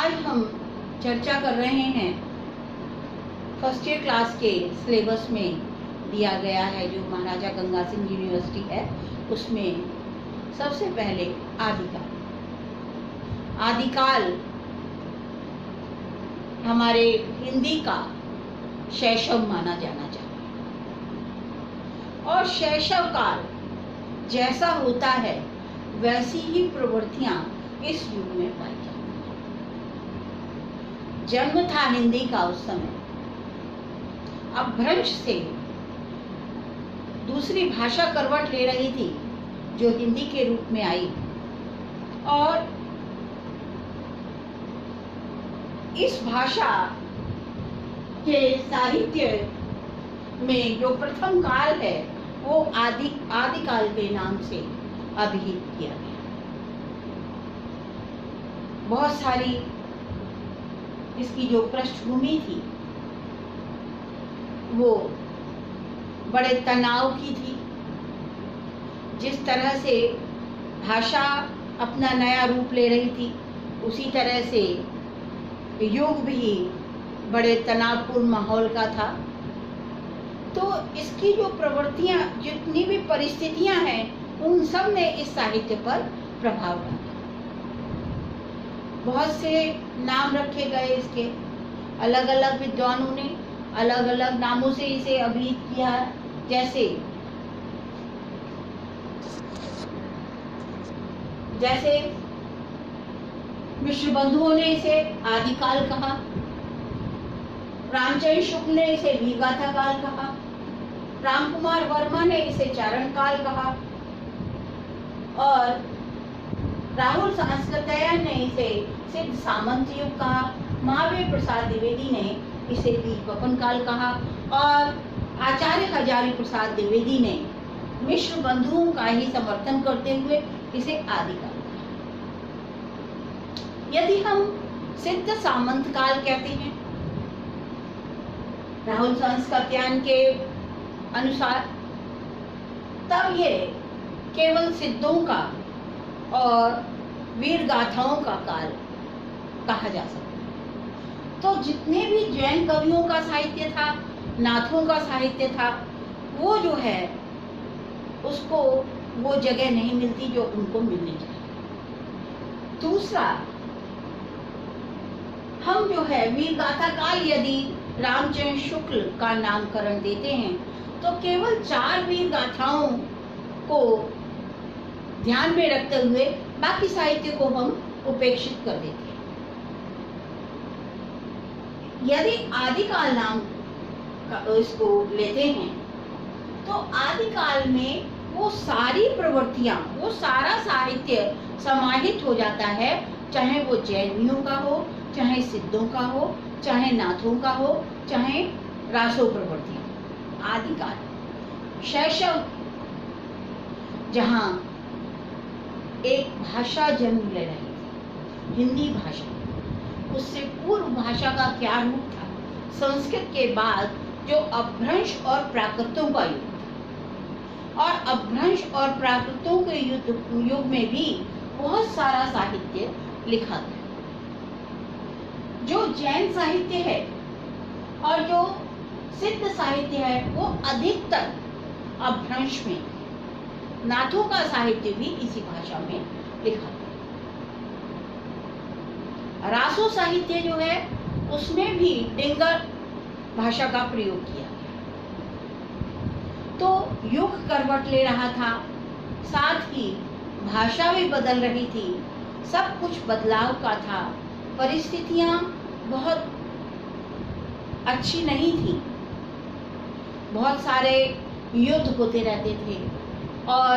आज हम चर्चा कर रहे हैं फर्स्ट ईयर क्लास के सिलेबस में दिया गया है, जो महाराजा गंगा सिंह यूनिवर्सिटी है उसमें सबसे पहले आदिकाल। आदिकाल हमारे हिंदी का शैशव माना जाना चाहिए, और शैशव काल जैसा होता है वैसी ही प्रवृत्तियां इस युग में पाई जाती हैं। जन्म था हिंदी का उस समय, अपभ्रंश से दूसरी भाषा करवट ले रही थी जो हिंदी के रूप में आई, और इस भाषा के साहित्य में जो प्रथम काल है वो आदिकाल के नाम से अभिहित किया गया। बहुत सारी इसकी जो पृष्ठभूमि थी वो बड़े तनाव की थी। जिस तरह से भाषा अपना नया रूप ले रही थी, उसी तरह से युग भी बड़े तनावपूर्ण माहौल का था। तो इसकी जो प्रवृत्तियां, जितनी भी परिस्थितियां हैं, उन सब ने इस साहित्य पर प्रभाव डाला। बहुत से नाम रखे गए इसके, अलग अलग विद्वानों ने अलग अलग नामों से इसे अभिहित किया है। जैसे मिश्र बंधुओं ने इसे आदिकाल कहा, रामचंद्र शुक्ल ने इसे वीरगाथा काल कहा, रामकुमार वर्मा ने इसे चारण काल कहा, और राहुल सांस्कृत्यायन ने इसे सिद्ध सामंत युग कहा, महावीर प्रसाद द्विवेदी ने इसे वीरबपन काल कहा, और आचार्य हजारी प्रसाद द्विवेदी ने मिश्र बंधुओं का ही समर्थन करते हुए इसे आदिकाल कहा। यदि हम सिद्ध सामंत काल कहते हैं राहुल सांस्कृत्यायन के अनुसार, तब ये केवल सिद्धों का और वीर गाथाओं का काल कहा जा सकता है। तो जितने भी जैन कवियों का साहित्य था, नाथों का साहित्य था, वो जो है उसको वो जगह नहीं मिलती जो उनको मिलनी चाहिए। दूसरा, हम जो है वीर गाथा काल यदि रामचंद्र शुक्ल का नामकरण देते हैं तो केवल 4 वीर गाथाओं को ध्यान में रखते हुए बाकी साहित्य को हम उपेक्षित कर देते हैं। यदि आदिकाल नाम इसको लेते हैं तो आदिकाल में वो सारी प्रवृत्तियां, वो सारा साहित्य समाहित हो जाता है, चाहे वो जैनियों का हो, चाहे सिद्धों का हो, चाहे नाथों का हो, चाहे रासो प्रवृत्तियां। आदिकाल शैशव, जहां एक भाषा जन्म ले रही थी, हिंदी भाषा, उससे पूर्व भाषा का क्या रूप था, संस्कृत के बाद जो अपभ्रंश और प्राकृतों का युग था, और अपभ्रंश और प्राकृतों के युग में भी बहुत सारा साहित्य लिखा गया। जो जैन साहित्य है और जो सिद्ध साहित्य है वो अधिकतर अपभ्रंश में, नाथों का साहित्य भी इसी भाषा में लिखा गया। रासो साहित्य जो है उसमें भी डिंगर भाषा का प्रयोग किया गया। तो युग करवट ले रहा था, साथ ही भाषा भी बदल रही थी, सब कुछ बदलाव का था, परिस्थितियां बहुत अच्छी नहीं थी, बहुत सारे युद्ध होते रहते थे, और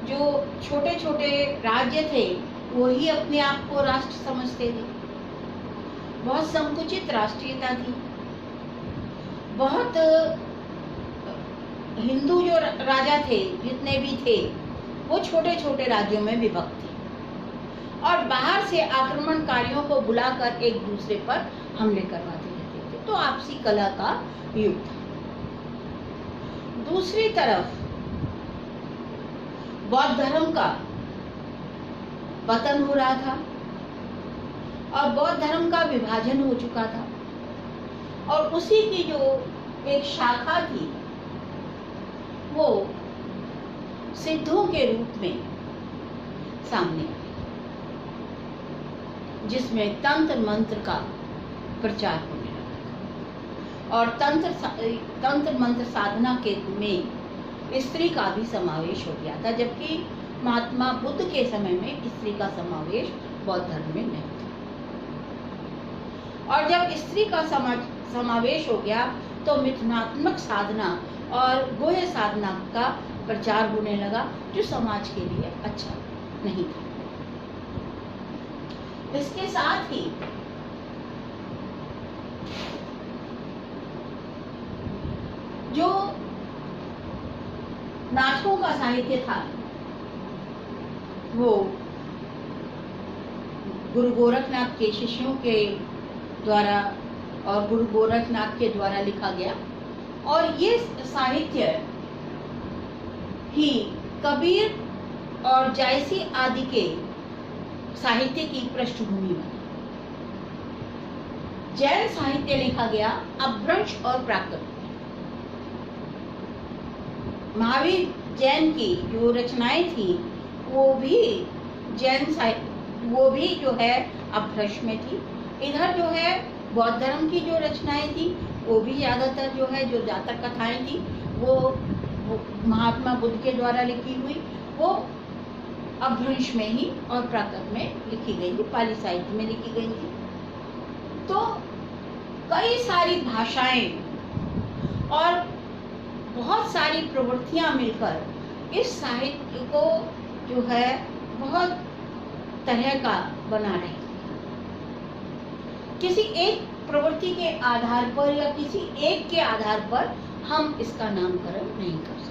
जो छोटे छोटे राज्य थे वो ही अपने आप को राष्ट्र समझते थे, बहुत संकुचित राष्ट्रीयता थी, बहुत हिंदू जो राजा थे जितने भी थे वो छोटे छोटे राज्यों में विभक्त थे, और बाहर से आक्रमणकारियों को बुलाकर एक दूसरे पर हमले करवाते रहते थे। तो आपसी कलह का युग था। दूसरी तरफ बौद्ध धर्म का पतन हो रहा था, और बौद्ध धर्म का विभाजन हो चुका था, और उसी की जो एक शाखा थी वो सिद्धों के रूप में सामने आई, जिसमें तंत्र मंत्र का प्रचार होने लगा और तंत्र मंत्र साधना के में स्त्री का भी समावेश हो गया था, जबकि महात्मा बुद्ध के समय में स्त्री का समावेश बौद्ध धर्म में नहीं था। और जब स्त्री का समावेश हो गया तो मिथुनात्मक साधना और गुह्य साधना का प्रचार होने लगा, जो समाज के लिए अच्छा नहीं था। इसके साथ ही जो नाटकों का साहित्य था वो गुरु गोरखनाथ के शिष्यों के द्वारा और गुरु गोरखनाथ के द्वारा लिखा गया, और ये साहित्य ही कबीर और जायसी आदि के साहित्य की पृष्ठभूमि बनी। जैन साहित्य लिखा गया अपभ्रंश और प्राकृत। महावीर जैन की जो रचनाएं थी वो भी वो भी जो है अपभ्रंश में थी। इधर जो है बौद्ध धर्म की जो रचनाएं थी वो भी ज्यादातर जो है जो जातक कथाएं थी वो महात्मा बुद्ध के द्वारा लिखी हुई वो अपभ्रंश में ही और प्राकृत में लिखी गई थी, पाली साहित्य में लिखी गई थी। तो कई सारी भाषाएं और बहुत सारी प्रवृत्तियां मिलकर इस साहित्य को जो है बहुत तरह का बना रही थी। किसी एक प्रवृत्ति के आधार पर या किसी एक के आधार पर हम इसका नामकरण नहीं कर सकते।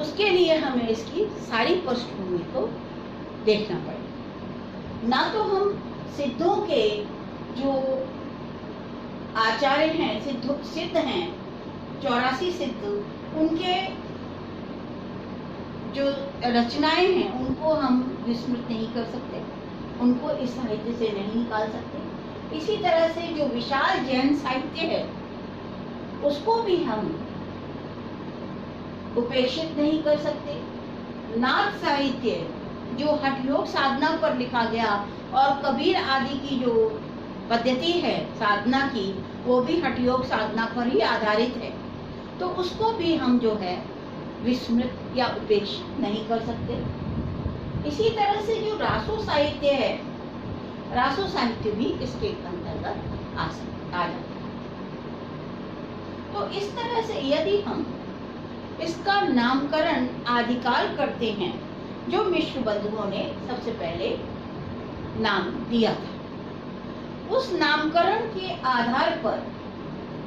उसके लिए हमें इसकी सारी पृष्ठभूमि को देखना पड़ेगा। ना तो हम सिद्धों के जो आचार्य हैं, सिद्ध हैं 84 सिद्ध, उनके जो रचनाएं हैं उनको हम विस्मृत नहीं कर सकते, उनको इस साहित्य से नहीं निकाल सकते। इसी तरह से जो विशाल जैन साहित्य है उसको भी हम उपेक्षित नहीं कर सकते। नाथ साहित्य जो हठ योग साधना पर लिखा गया और कबीर आदि की जो पद्धति है साधना की वो भी हठ योग साधना पर ही आधारित है, तो उसको भी हम जो है विस्मृत या उपेक्षित नहीं कर सकते। इसी तरह से जो रासो साहित्य है, रासो साहित्य भी इसके अंतर्गत आ जाता है। तो इस तरह से यदि हम इसका नामकरण आदिकाल करते हैं, जो मिश्र बंधुओं ने सबसे पहले नाम दिया था, उस नामकरण के आधार पर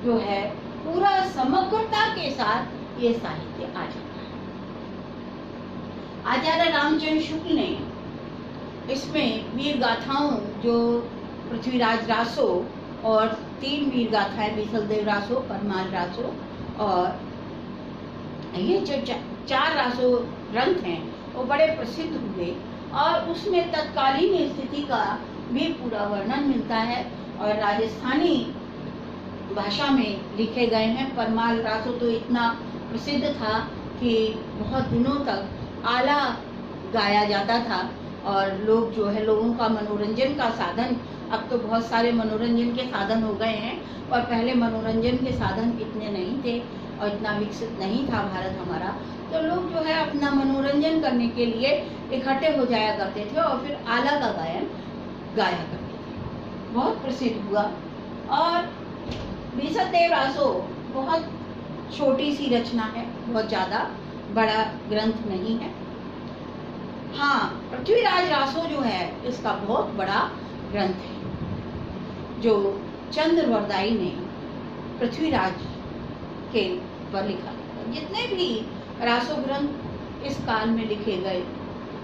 जो है पूरा समग्रता के साथ ये साहित्य आ जाता है। आचार्य रामचंद्र शुक्ल ने इसमें वीर गाथाओं जो पृथ्वीराज रासो और 3 वीर गाथाएं बीसलदेव रासो, परमाल रासो और ये जो 4 रासो ग्रंथ हैं वो बड़े प्रसिद्ध हुए और उसमें तत्कालीन स्थिति का भी पूरा वर्णन मिलता है और राजस्थानी भाषा में लिखे गए हैं। परमाल रासो तो इतना प्रसिद्ध था कि बहुत दिनों तक आला गाया जाता था और लोग जो है लोगों का मनोरंजन का साधन, अब तो बहुत सारे मनोरंजन के साधन हो गए हैं और पहले मनोरंजन के साधन इतने नहीं थे और इतना विकसित नहीं था भारत हमारा, तो लोग जो है अपना मनोरंजन करने के लिए इकट्ठे हो जाया करते थे और फिर आला का गायन गाया करते थे। बहुत प्रसिद्ध हुआ। और बीसलदेव रासो बहुत छोटी सी रचना है, बहुत ज़्यादा बड़ा ग्रंथ नहीं है। हाँ, पृथ्वीराज रासो जो है इसका बहुत बड़ा ग्रंथ है जो चंद्रवरदाई ने पृथ्वीराज के पर लिखा। जितने भी रासो ग्रंथ इस काल में लिखे गए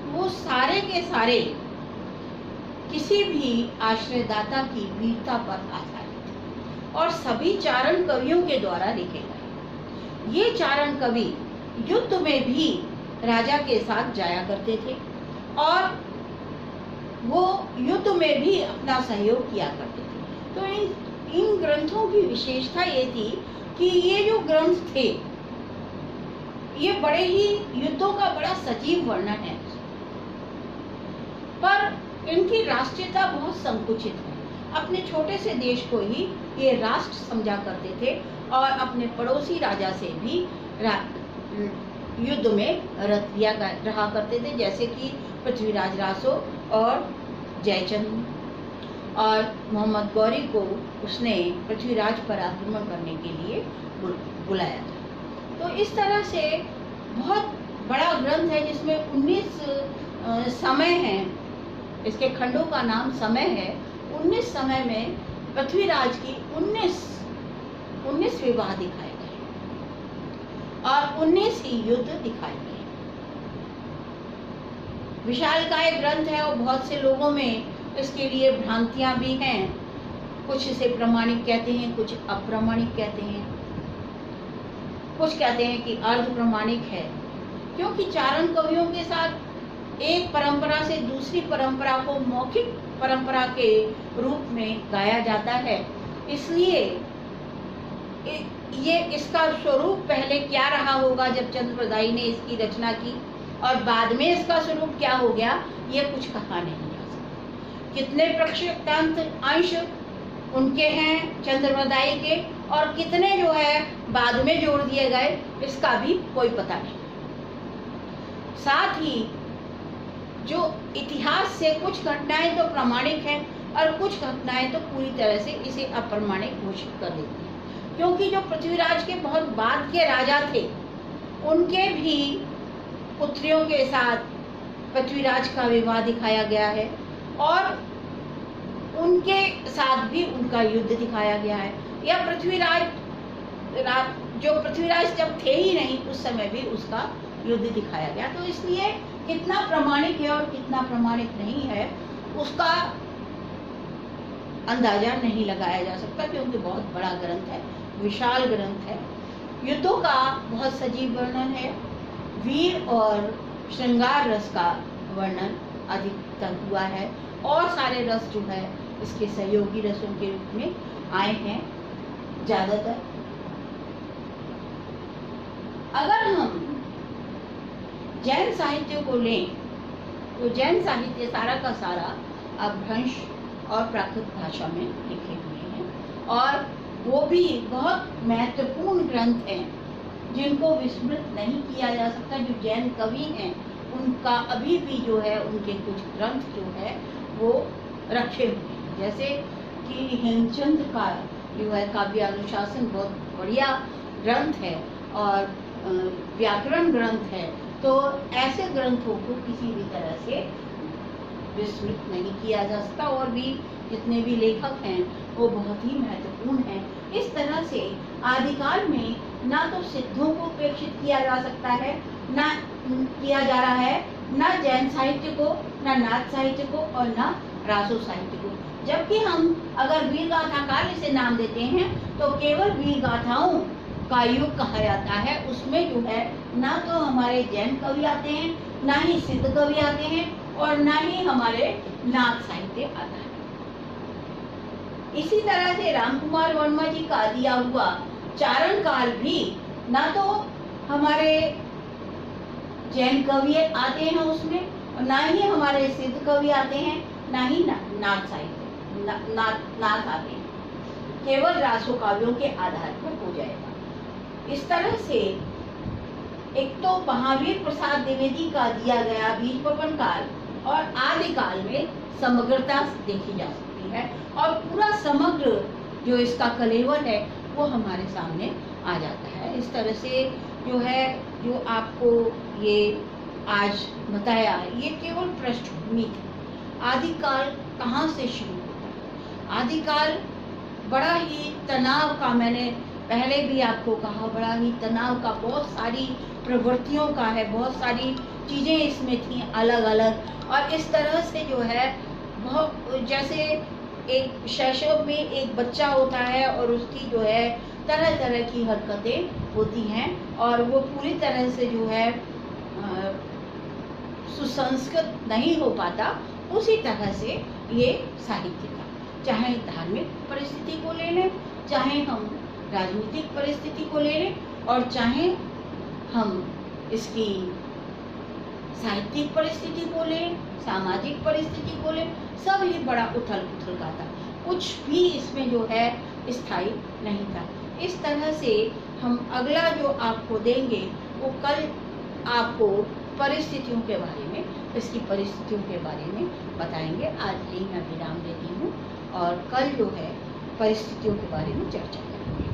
वो सारे के सारे किसी भी आश्रयदाता की वीरता पर आधारित और सभी चारण कवियों के द्वारा लिखे गए। ये चारण कवि युद्ध में भी राजा के साथ जाया करते थे और वो युद्ध में भी अपना सहयोग किया करते थे। तो इन ग्रंथों की विशेषता ये थी कि ये जो ग्रंथ थे ये बड़े ही युद्धों का बड़ा सजीव वर्णन है, पर इनकी राष्ट्रीयता बहुत संकुचित है। अपने छोटे से देश को ही ये राष्ट्र समझा करते थे और अपने पड़ोसी राजा से भी युद्ध में रहा करते थे, जैसे कि पृथ्वीराज रासो और जयचंद। और मोहम्मद गौरी को उसने पृथ्वीराज पर आक्रमण करने के लिए बुलाया था। तो इस तरह से बहुत बड़ा ग्रंथ है जिसमें 19 समय हैं। इसके खंडों का नाम समय है। 19 समय में पृथ्वीराज की 19 विवाह दिखाए गए और 19 ही युद्ध दिखाए गए। विशालकाय ग्रंथ है और बहुत से लोगों में इसके लिए भ्रांतियां भी हैं। कुछ इसे प्रमाणिक कहते हैं, कुछ अप्रमाणिक कहते हैं, कुछ कहते हैं कि अर्ध प्रमाणिक है, क्योंकि चारण कवियों के साथ एक परंपरा से दूसरी परंपरा को मौखिक परंपरा के रूप में गाया जाता है। इसलिए ये इसका स्वरूप पहले क्या रहा होगा जब चंद्रप्रदायी ने इसकी रचना की और बाद में इसका स्वरूप क्या हो गया, ये कुछ कहा नहीं जा सकता। कितने प्रक्षेपांत अंश उनके हैं चंद्रप्रदायी के और कितने जो है बाद में जोड़ दिए गए, इसका भी कोई पता नहीं। साथ ही जो इतिहास से कुछ घटनाएं तो प्रमाणिक हैं और कुछ घटनाएं तो पूरी तरह से इसे अप्रमाणिक घोषित कर देती हैं, क्योंकि जो पृथ्वीराज के बहुत बाद के राजा थे उनके भी पुत्रियों के साथ पृथ्वीराज का विवाह दिखाया गया है और उनके साथ भी उनका युद्ध दिखाया गया है। या पृथ्वीराज जब थे ही नहीं उस समय भी उसका युद्ध दिखाया गया। तो इसलिए कितना प्रमाणिक है और कितना प्रमाणिक नहीं है उसका अंदाजा नहीं लगाया जा सकता, क्योंकि बहुत बड़ा ग्रंथ है, विशाल ग्रंथ है। युद्धों का बहुत सजीव वर्णन है। वीर और श्रृंगार रस का वर्णन अधिकतर हुआ है और सारे रस जो है इसके सहयोगी रसों के रूप में आए हैं ज्यादातर। अगर हम जैन साहित्य को लें तो जैन साहित्य सारा का सारा अपभ्रंश और प्राकृत भाषा में लिखे हुए हैं और वो भी बहुत महत्वपूर्ण ग्रंथ हैं जिनको विस्मृत नहीं किया जा सकता। जो जैन कवि हैं उनका अभी भी जो है उनके कुछ ग्रंथ जो है वो रखे हुए हैं, जैसे कि हेमचंद का जो है काव्य अनुशासन बहुत बढ़िया ग्रंथ है और व्याकरण ग्रंथ है। तो ऐसे ग्रंथों को किसी भी तरह से विस्मृत नहीं किया जा सकता और भी जितने भी लेखक हैं वो बहुत ही महत्वपूर्ण हैं। इस तरह से आदिकाल में ना तो सिद्धों को उपेक्षित किया जा सकता है, ना किया जा रहा है, ना जैन साहित्य को, ना नाथ साहित्य को और ना रासो साहित्य को। जबकि हम अगर वीर गाथा काल इसे नाम देते हैं तो केवल वीर गाथाओं का युग कहा जाता है। उसमें जो है ना तो हमारे जैन कवि आते हैं, ना ही सिद्ध कवि आते हैं और ना ही हमारे नाथ साहित्य आता है। इसी तरह से रामकुमार वर्मा जी का दिया हुआ चारण काल भी ना तो हमारे जैन कवि आते हैं उसमें और ना ही हमारे सिद्ध कवि आते हैं, ना ही नाथ साहित्य नाथ आते हैं। केवल रासो काव्यों के आधार पर हो जाएगा। इस तरह से एक तो महावीर प्रसाद द्विवेदी का दिया गया बीज पवन काल और आदिकाल में समग्रता देखी जा सकती है और पूरा समग्र जो इसका कलेवर है वो हमारे सामने आ जाता है। इस तरह से जो है जो आपको ये आज बताया ये केवल पृष्ठभूमि थी। आदिकाल कहाँ से शुरू होता है? आदिकाल बड़ा ही तनाव का, मैंने पहले भी आपको कहा, बड़ा ही तनाव का, बहुत सारी प्रवृत्तियों का है, बहुत सारी चीज़ें इसमें थी अलग अलग। और इस तरह से जो है बहुत, जैसे एक शैशव में एक बच्चा होता है और उसकी जो है तरह तरह की हरकतें होती हैं और वो पूरी तरह से जो है सुसंस्कृत नहीं हो पाता उसी तरह से ये साहित्य था। चाहे धार्मिक परिस्थिति को ले लें, चाहे हम राजनीतिक परिस्थिति को ले लें, और चाहे हम इसकी साहित्यिक परिस्थिति को लें, सामाजिक परिस्थिति को लें, सब ही बड़ा उथल पुथल का था। कुछ भी इसमें जो है स्थायी नहीं था। इस तरह से हम अगला जो आपको देंगे वो कल आपको परिस्थितियों के बारे में, इसकी परिस्थितियों के बारे में बताएंगे। आज यही मैं विराम देती हूँ और कल जो है परिस्थितियों के बारे में चर्चा करेंगे।